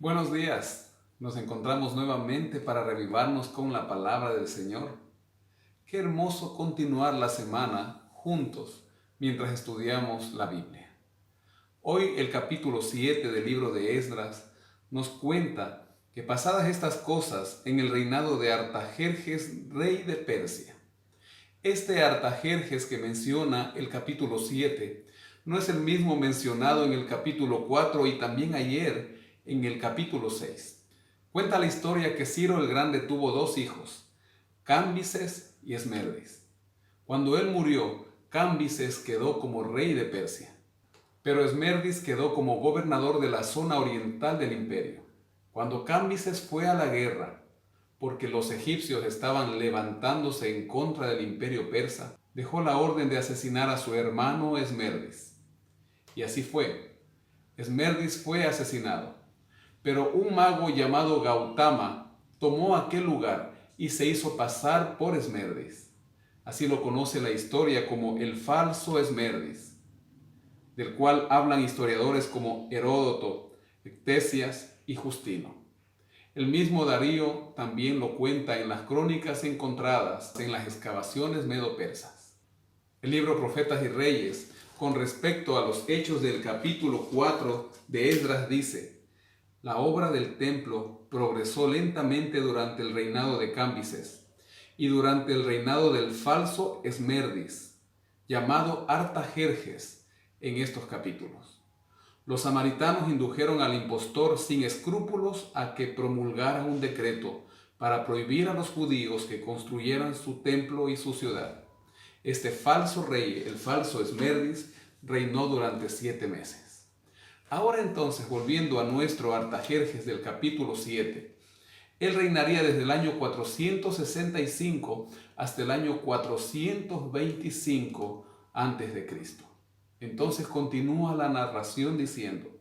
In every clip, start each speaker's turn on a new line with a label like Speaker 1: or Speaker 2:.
Speaker 1: Buenos días, nos encontramos nuevamente para revivarnos con la palabra del Señor. Qué hermoso continuar la semana juntos mientras estudiamos la Biblia. Hoy el capítulo 7 del libro de Esdras nos cuenta que pasadas estas cosas en el reinado de Artajerjes, rey de Persia. Este Artajerjes que menciona el capítulo 7 no es el mismo mencionado en el capítulo 4 y también ayer en el capítulo 6. Cuenta la historia que Ciro el Grande tuvo dos hijos, Cambises y Esmerdis. Cuando él murió, Cambises quedó como rey de Persia, pero Esmerdis quedó como gobernador de la zona oriental del imperio. Cuando Cambises fue a la guerra, porque los egipcios estaban levantándose en contra del imperio persa, dejó la orden de asesinar a su hermano Esmerdis. Y así fue. Esmerdis fue asesinado. Pero un mago llamado Gautama tomó aquel lugar y se hizo pasar por Esmerdis. Así lo conoce la historia como el falso Esmerdis, del cual hablan historiadores como Heródoto, Ctesias y Justino. El mismo Darío también lo cuenta en las crónicas encontradas en las excavaciones medo-persas. El libro Profetas y Reyes, con respecto a los hechos del capítulo 4 de Esdras, dice: la obra del templo progresó lentamente durante el reinado de Cambises y durante el reinado del falso Esmerdis, llamado Artajerjes, en estos capítulos. Los samaritanos indujeron al impostor sin escrúpulos a que promulgara un decreto para prohibir a los judíos que construyeran su templo y su ciudad. Este falso rey, el falso Esmerdis, reinó durante 7 meses. Ahora entonces, volviendo a nuestro Artajerjes del capítulo 7, él reinaría desde el año 465 hasta el año 425 a.C. Entonces continúa la narración diciendo: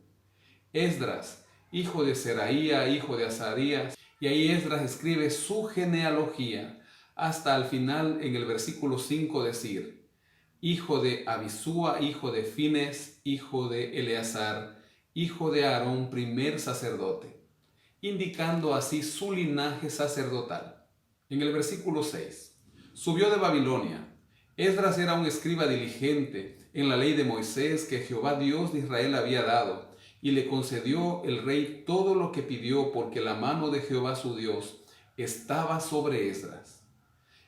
Speaker 1: Esdras, hijo de Seraía, hijo de Azarías, y ahí Esdras escribe su genealogía hasta el final en el versículo 5 decir: hijo de Abisúa, hijo de Fines, hijo de Eleazar, hijo de Aarón, primer sacerdote, indicando así su linaje sacerdotal. En el versículo 6, subió de Babilonia. Esdras era un escriba diligente en la ley de Moisés que Jehová Dios de Israel había dado, y le concedió el rey todo lo que pidió, porque la mano de Jehová su Dios estaba sobre Esdras.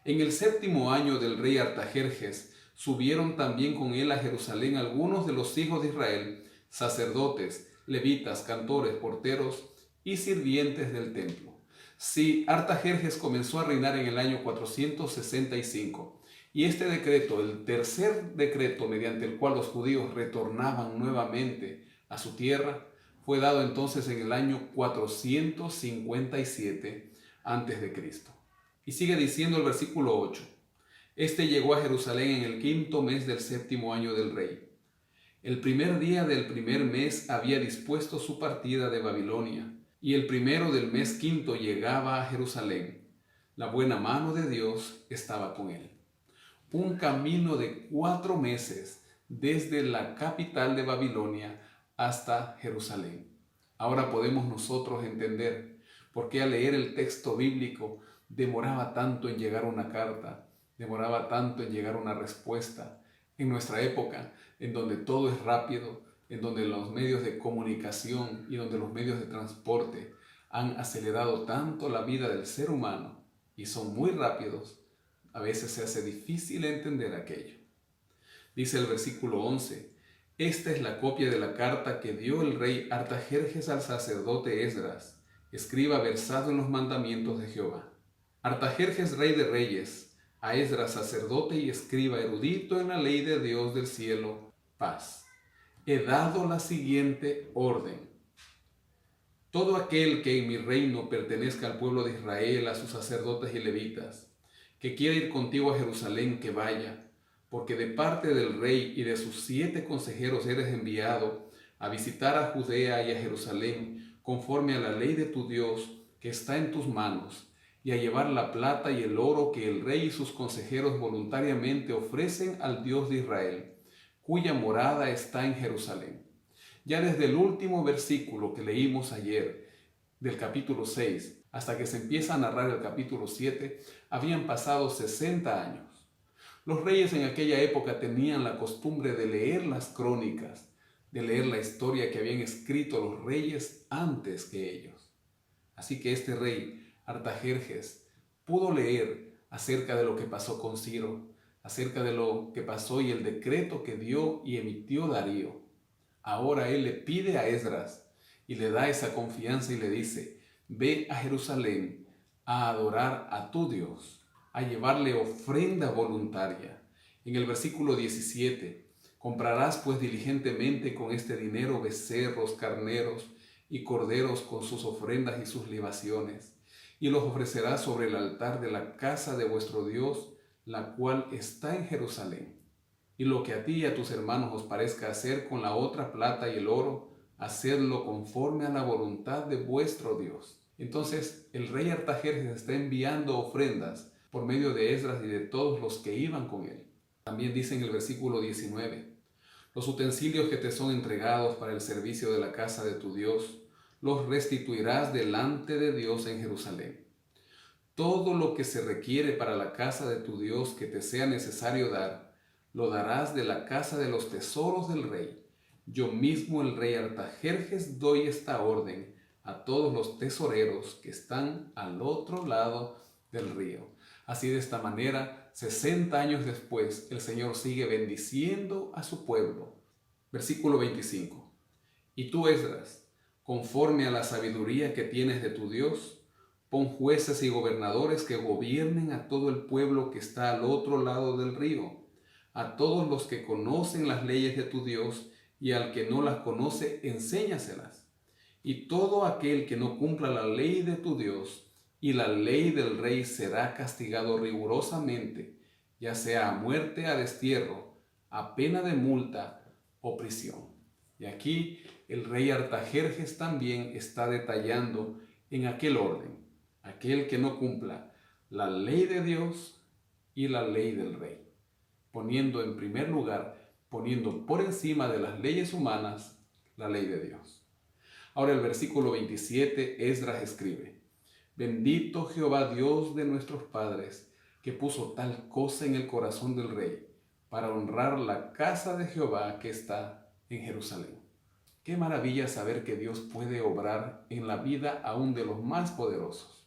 Speaker 1: En el 7º año del rey Artajerjes, subieron también con él a Jerusalén algunos de los hijos de Israel, sacerdotes, levitas, cantores, porteros y sirvientes del templo. Sí, Artajerjes comenzó a reinar en el año 465. Y este decreto, el tercer decreto mediante el cual los judíos retornaban nuevamente a su tierra, fue dado entonces en el año 457 a.C. Y sigue diciendo el versículo 8: este llegó a Jerusalén en el 5.º mes del 7º año del rey. El primer día del primer mes había dispuesto su partida de Babilonia, y el primero del mes 5.º llegaba a Jerusalén. La buena mano de Dios estaba con él. Un camino de 4 meses desde la capital de Babilonia hasta Jerusalén. Ahora podemos nosotros entender por qué al leer el texto bíblico demoraba tanto en llegar una carta, demoraba tanto en llegar una respuesta. En nuestra época, en donde todo es rápido, en donde los medios de comunicación y donde los medios de transporte han acelerado tanto la vida del ser humano y son muy rápidos, a veces se hace difícil entender aquello. Dice el versículo 11: esta es la copia de la carta que dio el rey Artajerjes al sacerdote Esdras, escriba versado en los mandamientos de Jehová. Artajerjes, rey de reyes, a Esdras, sacerdote y escriba erudito en la ley de Dios del cielo, paz. He dado la siguiente orden: todo aquel que en mi reino pertenezca al pueblo de Israel, a sus sacerdotes y levitas, que quiera ir contigo a Jerusalén, que vaya, porque de parte del rey y de sus 7 consejeros eres enviado a visitar a Judea y a Jerusalén, conforme a la ley de tu Dios que está en tus manos, y a llevar la plata y el oro que el rey y sus consejeros voluntariamente ofrecen al Dios de Israel, cuya morada está en Jerusalén. Ya desde el último versículo que leímos ayer, del capítulo 6 hasta que se empieza a narrar el capítulo 7, habían pasado 60 años. Los reyes en aquella época tenían la costumbre de leer las crónicas, de leer la historia que habían escrito los reyes antes que ellos. Así que este rey, Artajerjes, pudo leer acerca de lo que pasó con Ciro, acerca de lo que pasó y el decreto que dio y emitió Darío. Ahora él le pide a Esdras y le da esa confianza y le dice: ve a Jerusalén a adorar a tu Dios, a llevarle ofrenda voluntaria. En el versículo 17, comprarás pues diligentemente con este dinero becerros, carneros y corderos con sus ofrendas y sus libaciones, y los ofrecerás sobre el altar de la casa de vuestro Dios, la cual está en Jerusalén. Y lo que a ti y a tus hermanos os parezca hacer con la otra plata y el oro, hacedlo conforme a la voluntad de vuestro Dios. Entonces el rey Artajerjes está enviando ofrendas por medio de Esdras y de todos los que iban con él. También dice en el versículo 19, los utensilios que te son entregados para el servicio de la casa de tu Dios, los restituirás delante de Dios en Jerusalén. Todo lo que se requiere para la casa de tu Dios que te sea necesario dar, lo darás de la casa de los tesoros del rey. Yo mismo, el rey Artajerjes, doy esta orden a todos los tesoreros que están al otro lado del río. Así, de esta manera, 60 años después, el Señor sigue bendiciendo a su pueblo. Versículo 25. Y tú, Esdras, conforme a la sabiduría que tienes de tu Dios, pon jueces y gobernadores que gobiernen a todo el pueblo que está al otro lado del río, a todos los que conocen las leyes de tu Dios, y al que no las conoce, enséñaselas. Y todo aquel que no cumpla la ley de tu Dios y la ley del rey será castigado rigurosamente, ya sea a muerte, a destierro, a pena de multa o prisión. Y aquí el rey Artajerjes también está detallando en aquel orden: aquel que no cumpla la ley de Dios y la ley del rey, poniendo en primer lugar, poniendo por encima de las leyes humanas, la ley de Dios. Ahora el versículo 27, Esdras escribe: bendito Jehová Dios de nuestros padres, que puso tal cosa en el corazón del rey, para honrar la casa de Jehová que está en Jerusalén. Qué maravilla saber que Dios puede obrar en la vida aún de los más poderosos.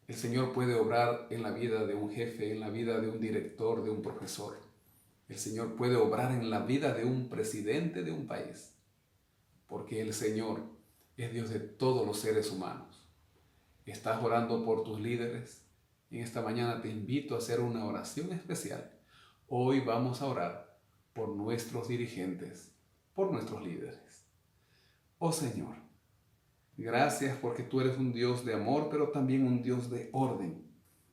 Speaker 1: El Señor puede obrar en la vida de un jefe, en la vida de un director, de un profesor. El Señor puede obrar en la vida de un presidente de un país, porque el Señor es Dios de todos los seres humanos. ¿Estás orando por tus líderes? En esta mañana te invito a hacer una oración especial. Hoy vamos a orar por nuestros dirigentes, por nuestros líderes. Oh Señor, gracias porque tú eres un Dios de amor, pero también un Dios de orden.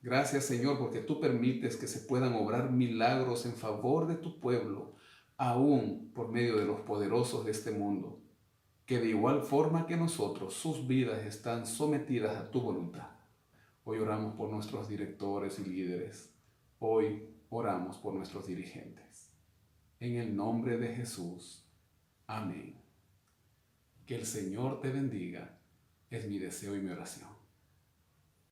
Speaker 1: Gracias, Señor, porque tú permites que se puedan obrar milagros en favor de tu pueblo, aún por medio de los poderosos de este mundo, que de igual forma que nosotros, sus vidas están sometidas a tu voluntad. Hoy oramos por nuestros directores y líderes. Hoy oramos por nuestros dirigentes. En el nombre de Jesús. Amén. Que el Señor te bendiga, es mi deseo y mi oración.